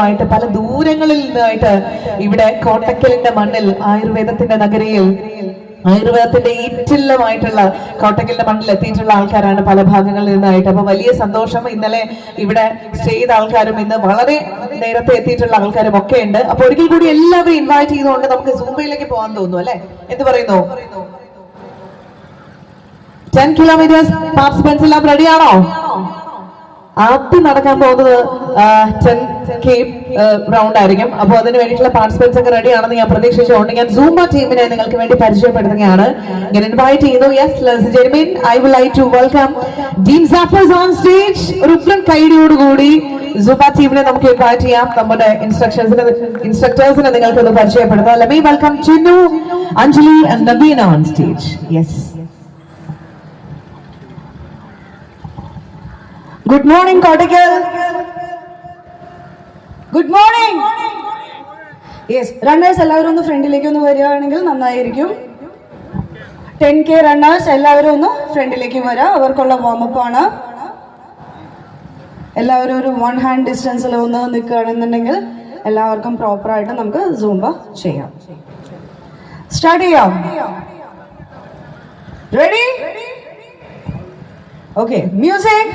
ആയിട്ട് പല ദൂരങ്ങളിൽ നിന്നായിട്ട് ഇവിടെ കോട്ടക്കലിന്റെ മണ്ണിൽ ആയുർവേദത്തിന്റെ നഗരിയിൽ ആയുർവേദത്തിന്റെ ഈറ്റില്ലമായിട്ടുള്ള കോട്ടക്കലിന്റെ മണ്ണിൽ എത്തിയിട്ടുള്ള ആൾക്കാരാണ് പല ഭാഗങ്ങളിൽ നിന്നായിട്ട്. അപ്പൊ വലിയ സന്തോഷം. ഇന്നലെ ഇവിടെ സ്റ്റേ ചെയ്ത ആൾക്കാരും ഇന്ന് വളരെ നേരത്തെ എത്തിയിട്ടുള്ള ആൾക്കാരും ഒക്കെ ഉണ്ട്. അപ്പൊ ഒരിക്കൽ കൂടി എല്ലാവരും ഇൻവൈറ്റ് ചെയ്തുകൊണ്ട് നമുക്ക് സൂംബയിലേക്ക് പോകാൻ തോന്നുന്നു അല്ലെ? എന്ത് പറയുന്നു? 10 കിലോമീറ്റേഴ്സ് പാർട്ടിസിപ്പൻസ് എല്ലാം റെഡിയാണോ? ആദ്യം നടക്കാൻ പോകുന്നത് 10K റൗണ്ട് ആയിരിക്കും. അപ്പോൾ അതിന് വേണ്ടിയിട്ടുള്ള പാർട്ടിസിപ്പൻസ് ഒക്കെ റെഡി ആണെന്ന് ഞാൻ പ്രതീക്ഷിച്ചുകൊണ്ട് ഞാൻ സൂംബ ടീമിനെ നിങ്ങൾക്ക് വേണ്ടി പരിചയപ്പെടുത്തുകയാണ്. ഞാൻ ഇൻവൈറ്റ് ചെയ്യുന്നു. Yes ladies and gentlemen, I would like to welcome team Sappers on stage. ഒരു ഉഗ്രൻ കൈഡിയോടുകൂടി സൂംബ ടീമിനെ നമുക്ക് ഇൻവൈറ്റ് ചെയ്യാം. നമ്മുടെ ഇൻസ്ട്രക്ടേഴ്സിനെ നിങ്ങൾക്ക് ഒന്ന് പരിചയപ്പെടുത്താം. Let me welcome Chinnu, Anjali and Nabeena on stage. Yes. Good morning, Kottakkal. Good morning. Yes, runners എല്ലാവരും ഒന്ന് ഫ്രണ്ടിലേക്ക് ഒന്ന് വരികയാണെങ്കിൽ നന്നായിരിക്കും. 10K runners എല്ലാവരും ഒന്ന് ഫ്രണ്ടിലേക്ക് വരാം. അവർക്കുള്ള വാമപ്പ് ആണ്. എല്ലാവരും ഒരു 1 hand ഡിസ്റ്റൻസിൽ ഒന്ന് നിൽക്കുകയാണെന്നുണ്ടെങ്കിൽ എല്ലാവർക്കും പ്രോപ്പറായിട്ട് നമുക്ക് സൂംബ ചെയ്യാം. സ്റ്റാർട്ട് ചെയ്യാം. റെഡി? Okay, music.